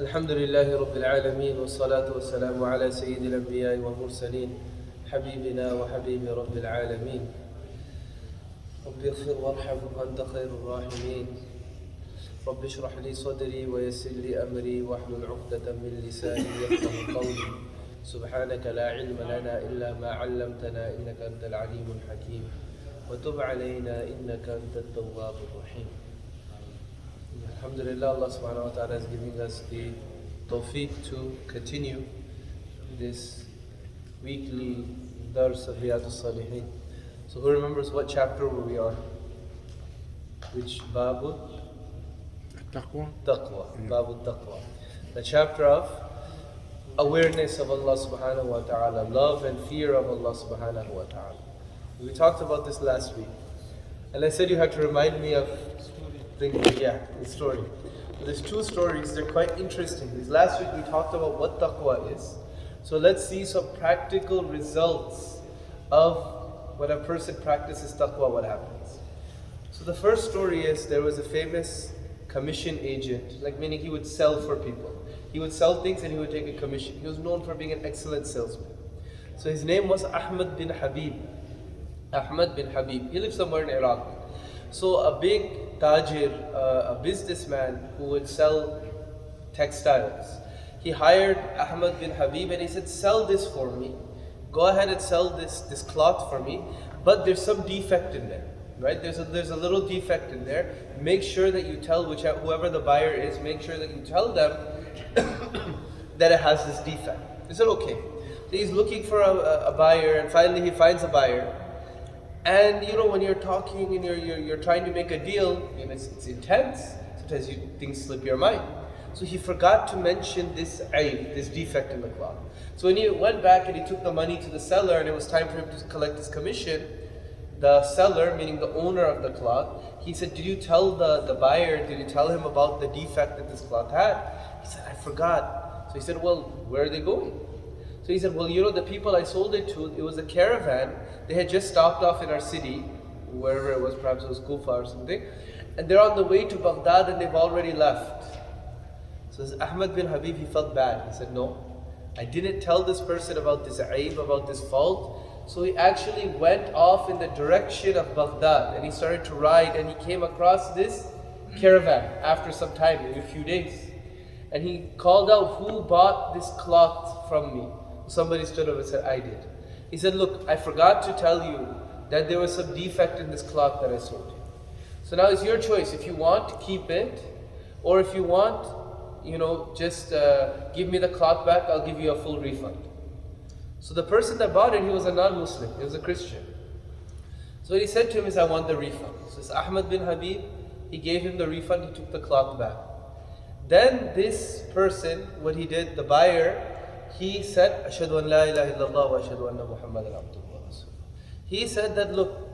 الحمد لله رب العالمين والصلاة والسلام على سيد الأنبياء والمرسلين حبيبنا وحبيب رب العالمين رب اغفر وارحم وأنت خير الراحمين رب اشرح لي صدري ويسر لي أمري واحلل عقدة من لساني يفقه قولي سبحانك لا علم لنا إلا ما علمتنا إنك أنت العليم الحكيم وتب علينا إنك أنت التواب الرحيم. Alhamdulillah, Allah subhanahu wa ta'ala is giving us the tawfiq to continue this weekly dars of Riadul Saliheen. So who remembers what chapter we are? Which babu? Taqwa. Taqwa. Babu Taqwa. The chapter of awareness of Allah subhanahu wa ta'ala, love and fear of Allah subhanahu wa ta'ala. We talked about this last week. And I said you had to remind me of the story. There's two stories, they're quite interesting. This last week we talked about what taqwa is. So let's see some practical results of when a person practices taqwa, what happens. So the first story is there was a famous commission agent, like meaning he would sell for people. He would sell things and he would take a commission. He was known for being an excellent salesman. So his name was Ahmad bin Habib. Ahmad bin Habib. He lived somewhere in Iraq. So a big tajir, a businessman who would sell textiles, he hired Ahmad bin Habib and he said, sell this for me. Go ahead and sell this cloth for me, but there's some defect in there, right? There's a little defect in there. Make sure that you tell whoever the buyer is, make sure that you tell them that it has this defect. He said, okay. So he's looking for a buyer and finally he finds a buyer. And you know, when you're talking and you're trying to make a deal, you know, it's intense. Sometimes things slip your mind. So he forgot to mention this aib, this defect in the cloth. So when he went back and he took the money to the seller and it was time for him to collect his commission, the seller, meaning the owner of the cloth, he said, did you tell the buyer, did you tell him about the defect that this cloth had? He said, I forgot. So he said, well, where are they going? So he said, well, you know, the people I sold it to, it was a caravan. They had just stopped off in our city, wherever it was, perhaps it was Kufa or something. And they're on the way to Baghdad and they've already left. So Ahmad bin Habib, he felt bad. He said, no, I didn't tell this person about this aib, about this fault. So he actually went off in the direction of Baghdad and he started to ride and he came across this caravan after some time, maybe a few days. And he called out, who bought this cloth from me? Somebody stood up and said, I did. He said, look, I forgot to tell you that there was some defect in this cloth that I sold you. So now it's your choice. If you want, keep it. Or if you want, you know, just give me the cloth back, I'll give you a full refund. So the person that bought it, he was a non-Muslim, he was a Christian. So what he said to him is, I want the refund. So it's Ahmad bin Habib, he gave him the refund, he took the cloth back. Then this person, what he did, the buyer, he said, Ashhadu an la ilaha illallah wa ashhadu anna Muhammadan abduhu wa rasuluh. He said that, look,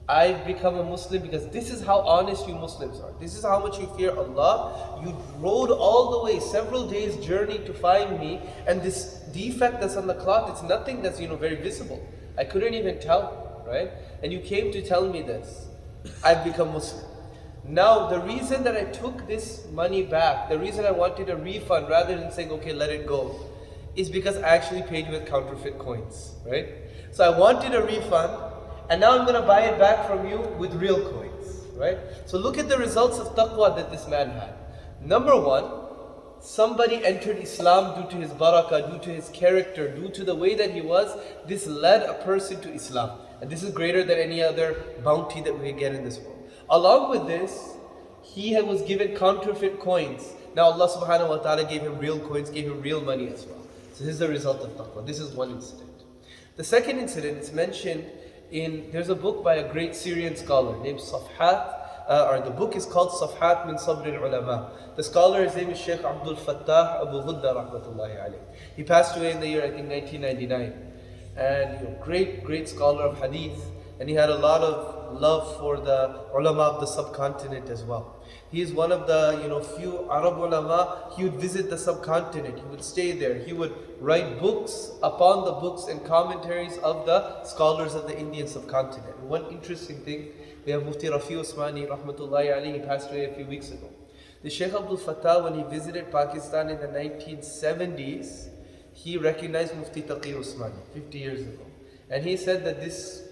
I've become a Muslim because this is how honest you Muslims are. This is how much you fear Allah. You rode all the way, several days journey to find me, and this defect that's on the cloth, it's nothing that's, you know, very visible. I couldn't even tell, right? And you came to tell me this. I've become Muslim. Now, the reason that I took this money back, the reason I wanted a refund rather than saying, okay, let it go, is because I actually paid you with counterfeit coins, right? So I wanted a refund, and now I'm going to buy it back from you with real coins, right? So look at the results of taqwa that this man had. Number one, somebody entered Islam due to his barakah, due to his character, due to the way that he was. This led a person to Islam. And this is greater than any other bounty that we get in this world. Along with this, he was given counterfeit coins. Now Allah subhanahu wa ta'ala gave him real coins, gave him real money as well. So this is the result of taqwa. This is one incident. The second incident is mentioned there's a book by a great Syrian scholar named Safhat, or the book is called Safhat min Sabr al-Ulama. The scholar, his name is Sheikh Abdul Fattah Abu Ghudda rahmatullahi alayh. He passed away in the year, I think, 1999. And you know, great scholar of hadith. And he had a lot of love for the ulama of the subcontinent as well. He is one of the few Arab ulama. He would visit the subcontinent. He would stay there. He would write books upon the books and commentaries of the scholars of the Indian subcontinent. One interesting thing, we have Mufti Rafi Usmani rahmatullahi alayhi. He passed away a few weeks ago. The Sheikh Abdul Fattah, when he visited Pakistan in the 1970s, he recognized Mufti Taqi Usmani 50 years ago. And he said that this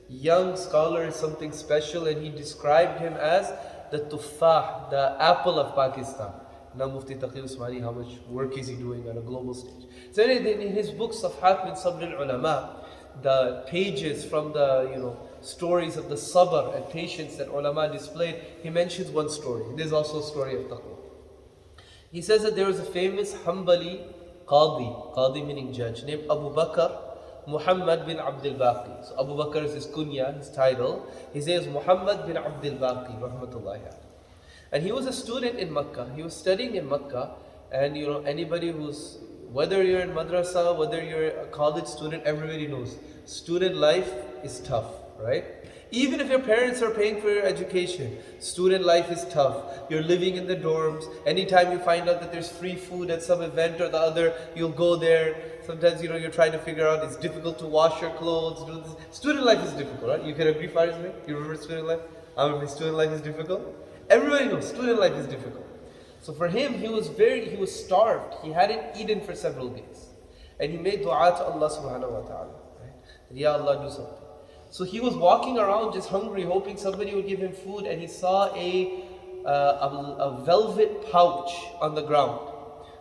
young scholar is something special, and he described him as the tuffah, the apple of Pakistan. Now Mufti Taqi Usmani, how much work is he doing on a global stage? So in his book Safhat min Sabr al-Ulama, the pages from the stories of the sabr and patience that ulama displayed, he mentions one story. There's also a story of taqwa. He says that there was a famous Hanbali Qadi meaning judge, named Abu Bakr Muhammad bin Abdul Baqi. So Abu Bakr is his kunya, his title. His name is Muhammad bin Abdul Baqi, rahmatullahi alayhi. And he was a student in Makkah. He was studying in Makkah, and anybody whether you're in madrasa, whether you're a college student, everybody knows student life is tough, right? Even if your parents are paying for your education, student life is tough. You're living in the dorms. Anytime you find out that there's free food at some event or the other, you'll go there. Sometimes you're trying to figure out it's difficult to wash your clothes. Student life is difficult, right? You can agree, Faris? You remember student life? I remember student life is difficult. Everybody knows student life is difficult. So for him, he was starved. He hadn't eaten for several days. And he made dua to Allah subhanahu wa ta'ala. Right? Ya Allah, do something. So he was walking around just hungry, hoping somebody would give him food, and he saw a velvet pouch on the ground.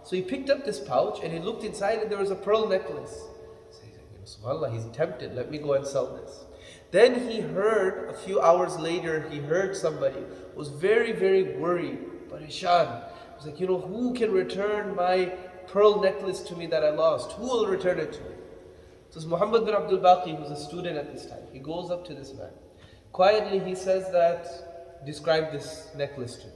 So he picked up this pouch and he looked inside, and there was a pearl necklace. So he said, subhanAllah, he's tempted, let me go and sell this. Then he heard, a few hours later, he heard somebody who was very, very worried, parishan. He was like, who can return my pearl necklace to me that I lost? Who will return it to me? So it's Muhammad bin Abdul Baqi, who was a student at this time. He goes up to this man. Quietly, he says that, describe this necklace to me.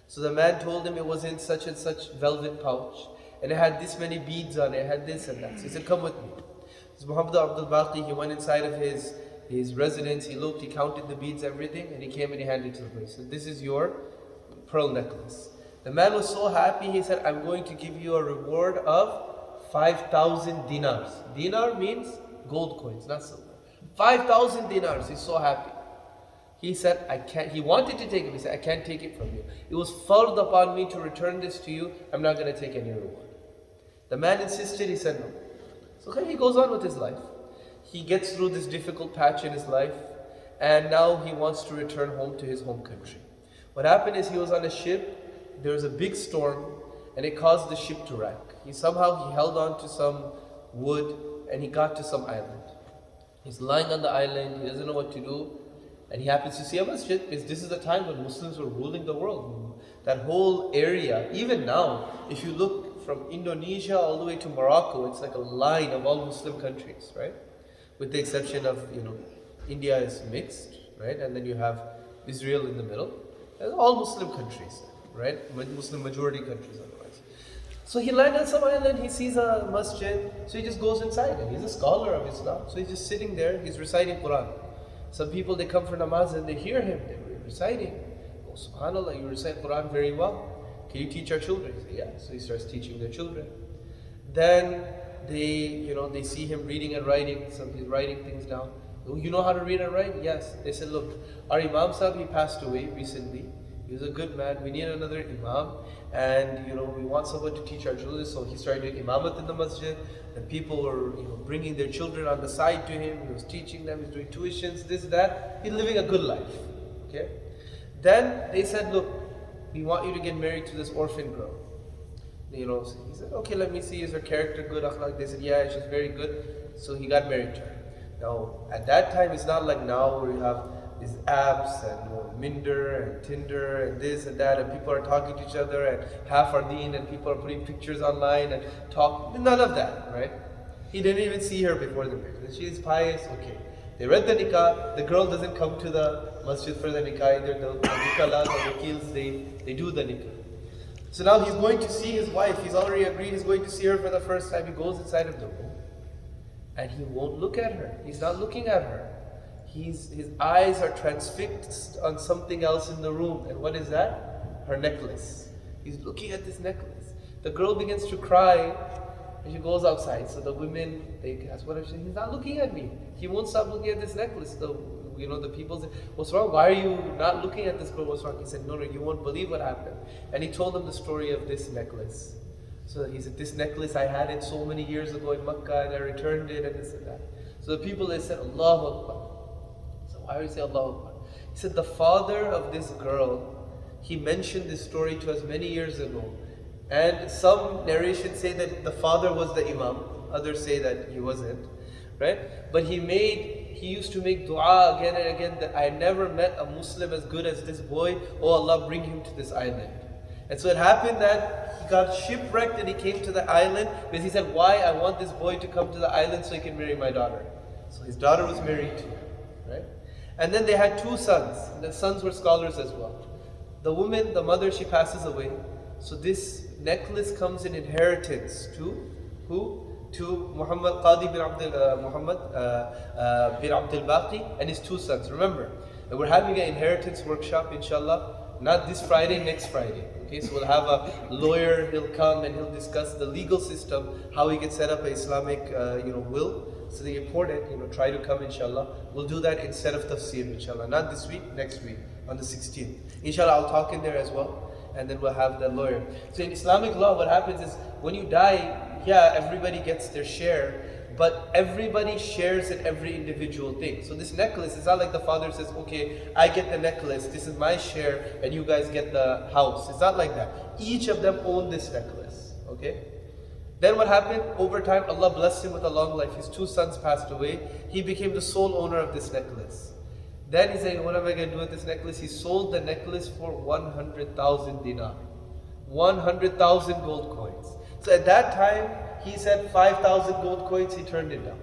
So the man told him it was in such and such velvet pouch, and it had this many beads on it, it had this and that. So he said, come with me. So Muhammad bin Abdul Baqi, he went inside of his residence, he looked, he counted the beads, everything, and he came and he handed it to the man. He said, this is your pearl necklace. The man was so happy, he said, I'm going to give you a reward of 5,000 dinars. Dinar means gold coins, not silver. 5,000 dinars. He's so happy. He said, I can't. He wanted to take it. He said, I can't take it from you. It was fard upon me to return this to you. I'm not going to take any reward. The man insisted. He said no. So he goes on with his life. He gets through this difficult patch in his life, and now he wants to return home to his home country. What happened is he was on a ship. There was a big storm, and it caused the ship to wreck. He held on to some wood, and he got to some island. He's lying on the island, he doesn't know what to do, and he happens to see a masjid, because this is the time when Muslims were ruling the world. That whole area, even now, if you look from Indonesia all the way to Morocco, it's like a line of all Muslim countries, right? With the exception of, India is mixed, right? And then you have Israel in the middle. They're all Muslim countries, right? Muslim majority countries otherwise. So he landed on some island, he sees a masjid, so he just goes inside, and he's a scholar of Islam. So he's just sitting there, he's reciting Quran. Some people, they come for namaz and they hear him, they're reciting. Oh, subhanAllah, you recite Quran very well. Can you teach our children? He said, yeah. So he starts teaching their children. Then they see him reading and writing, so he's writing things down. Oh, you know how to read and write? Yes. They said, look, our Imam Sahib, he passed away recently. He was a good man. We need another Imam, and we want someone to teach our children. So he started doing Imamat in the masjid, and people were bringing their children on the side to him. He was teaching them. He's doing tuitions, this, that. He's living a good life. Okay. Then they said, look, we want you to get married to this orphan girl. He said, okay, let me see. Is her character good? Akhlaq? They said, yeah, she's very good. So he got married to her. Now, at that time, it's not like now where you have these apps and Minder and Tinder and this and that, and people are talking to each other, and half are deen, and people are putting pictures online and talk. None of that, right? He didn't even see her before the marriage. She is pious, okay. They read the nikah. The girl doesn't come to the masjid for the nikah either. The nikah, the wakils, they do the nikah. So now he's going to see his wife. He's already agreed he's going to see her for the first time. He goes inside of the room, and he won't look at her. He's not looking at her. His eyes are transfixed on something else in the room. And what is that? Her necklace. He's looking at this necklace. The girl begins to cry, and she goes outside. So the women, they ask, what if he's not looking at me. He won't stop looking at this necklace. The the people said, what's wrong? Why are you not looking at this girl? What's wrong? He said, no, you won't believe what happened. And he told them the story of this necklace. So he said, this necklace, I had it so many years ago in Makkah and I returned it and this and that. So the people, they said, Allahu Akbar. So why do you say Allahu Akbar? He said, the father of this girl, he mentioned this story to us many years ago. And some narrations say that the father was the imam. Others say that he wasn't. Right? But he used to make dua again and again that I never met a Muslim as good as this boy. Oh Allah, bring him to this island. And so it happened that he got shipwrecked and he came to the island because he said, why? I want this boy to come to the island so he can marry my daughter. So his daughter was married to him. Right? And then they had 2 sons. And the sons were scholars as well. The woman, the mother, she passes away. So this necklace comes in inheritance to who? To Muhammad Qadi bin Abdul Baqi and his 2 sons. Remember, we're having an inheritance workshop, inshallah, not this Friday, next Friday. Okay, so we'll have a lawyer, he'll come and he'll discuss the legal system, how we can set up an Islamic will. So the important, try to come, inshallah. We'll do that instead of tafsir, inshallah. Not this week, next week, on the 16th. Inshallah, I'll talk in there as well. And then we'll have the lawyer. So in Islamic law, what happens is, when you die, yeah, everybody gets their share, but everybody shares in every individual thing. So this necklace, it's not like the father says, okay, I get the necklace, this is my share, and you guys get the house. It's not like that. Each of them own this necklace, okay? Then what happened? Over time, Allah blessed him with a long life. His 2 sons passed away. He became the sole owner of this necklace. Then he said, what am I going to do with this necklace? He sold the necklace for 100,000 dinar. 100,000 gold coins. So at that time, he said 5,000 gold coins, he turned it down.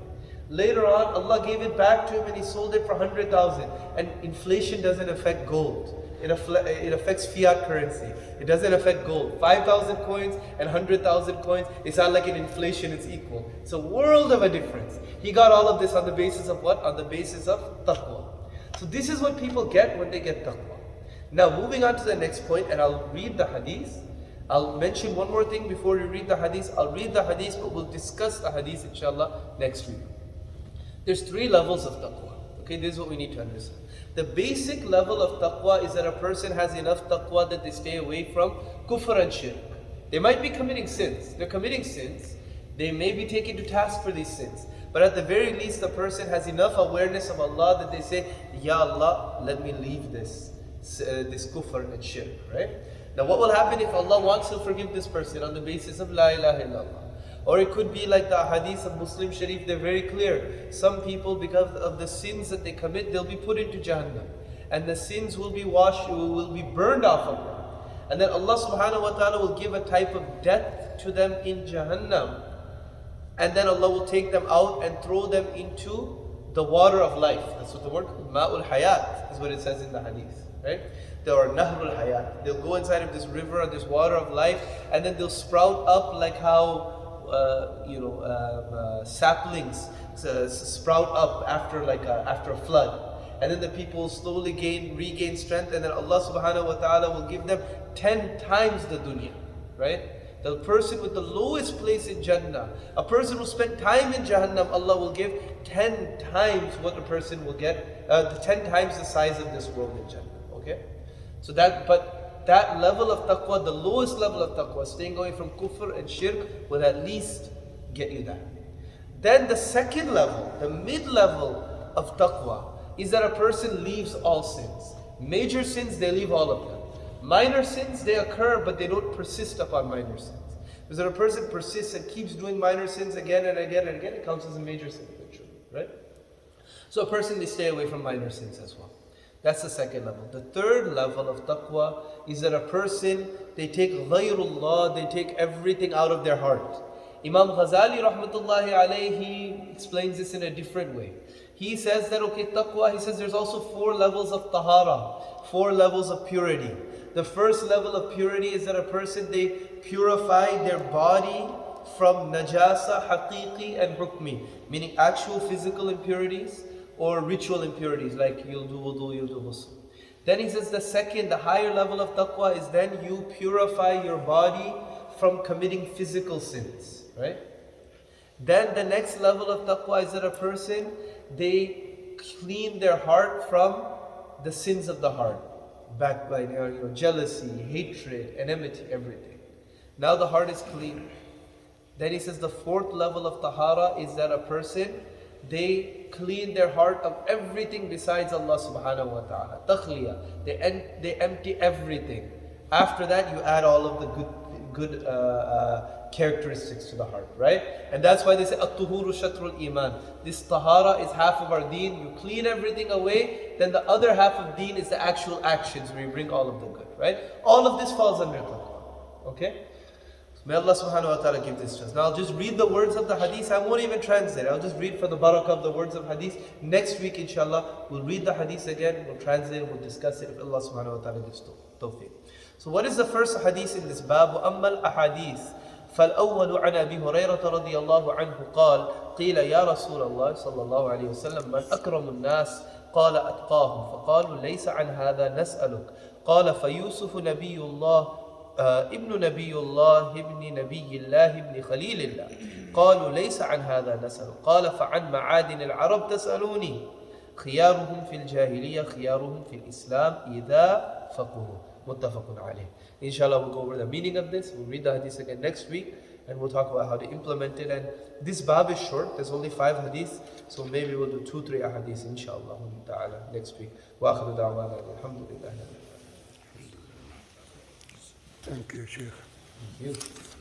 Later on, Allah gave it back to him and he sold it for 100,000. And inflation doesn't affect gold. It affects fiat currency. It doesn't affect gold. 5,000 coins and 100,000 coins, it's not like in inflation, it's equal. It's a world of a difference. He got all of this on the basis of what? On the basis of taqwa. So this is what people get when they get taqwa. Now moving on to the next point, and I'll read the hadith. I'll mention one more thing before we read the hadith. I'll read the hadith, but we'll discuss the hadith inshallah next week. There's 3 levels of taqwa. Okay, this is what we need to understand. The basic level of taqwa is that a person has enough taqwa that they stay away from kufr and shirk. They might be committing sins. They're committing sins. They may be taken to task for these sins. But at the very least, the person has enough awareness of Allah that they say, Ya Allah, let me leave this kufr and shirk, right? Now what will happen if Allah wants to forgive this person on the basis of La ilaha illallah? Or it could be like the hadith of Muslim Sharif, they're very clear. Some people, because of the sins that they commit, they'll be put into Jahannam. And the sins will be burned off of them. And then Allah subhanahu wa ta'ala will give a type of death to them in Jahannam. And then Allah will take them out and throw them into the water of life. That's what the word Ma'ul Hayat is what it says in the hadith, right? They are Nahrul Hayat. They'll go inside of this river or this water of life, and then they'll sprout up like how saplings sprout up after a flood. And then the people slowly regain strength, and then Allah subhanahu wa ta'ala will give them 10 times the dunya, right? The person with the lowest place in Jannah, a person who spent time in Jahannam, Allah will give 10 times what a person will get, 10 times the size of this world in Jannah, okay? So that level of taqwa, the lowest level of taqwa, staying away from kufr and shirk, will at least get you that. Then the second level, the mid-level of taqwa, is that a person leaves all sins. Major sins, they leave all of them. Minor sins, they occur, but they don't persist upon minor sins. Because if a person persists and keeps doing minor sins again and again and again, it counts as a major sin eventually, right? So a person, they stay away from minor sins as well. That's the second level. The third level of taqwa is that a person, they take ghayrullah, they take everything out of their heart. Imam Ghazali rahmatullahi alayhi explains this in a different way. He says that, okay, taqwa, he says there's also 4 levels of tahara, 4 levels of purity. The first level of purity is that a person, they purify their body from najasa, haqiqi and hukmi, meaning actual physical impurities or ritual impurities, like you'll do wudu, you'll do ghusl. Then he says the second, the higher level of taqwa is then you purify your body from committing physical sins, right? Then the next level of taqwa is that a person, they clean their heart from the sins of the heart. Backbiting, jealousy, hatred, enmity, everything. Now the heart is clean. Then he says the fourth level of tahara is that a person, they clean their heart of everything besides Allah subhanahu wa ta'ala. Takhliya. They empty everything. After that you add all of the good characteristics to the heart, right? And that's why they say at-tuhuru shatrul iman. This tahara is half of our deen. You clean everything away, then the other half of deen is the actual actions where you bring all of the good, right? All of this falls under taqwa. Okay? So may Allah subhanahu wa ta'ala give this to us. Now I'll just read the words of the hadith. I won't even translate. I'll just read for the barakah of the words of hadith. Next week inshallah we'll read the hadith again, we'll translate it, we'll discuss it if Allah subhanahu wa ta'ala gives tawfiq. So what is the first hadith in this bab? وَأَمَّا الْأَحَادِيثِ فالأول عن أبي هريرة رضي الله عنه قال قيل يا رسول الله صلى الله عليه وسلم من أكرم الناس قال أتقاهم فقالوا ليس عن هذا نسألك قال فيوسف نبي الله ابن نبي الله ابن نبي الله ابن خليل الله قالوا ليس عن هذا نسألك قال فعن معادن العرب تسألوني خيارهم في الجاهلية خيارهم في الإسلام إذا فقهوا متفق عليه. Inshallah, we'll go over the meaning of this. We'll read the hadith again next week and we'll talk about how to implement it. And this bab is short, there's only 5 hadiths, so maybe we'll do 2-3 hadiths inshallah ta'ala next week. Wa akhiru da'wana alhamdulillah. Thank you, Sheikh. Thank you.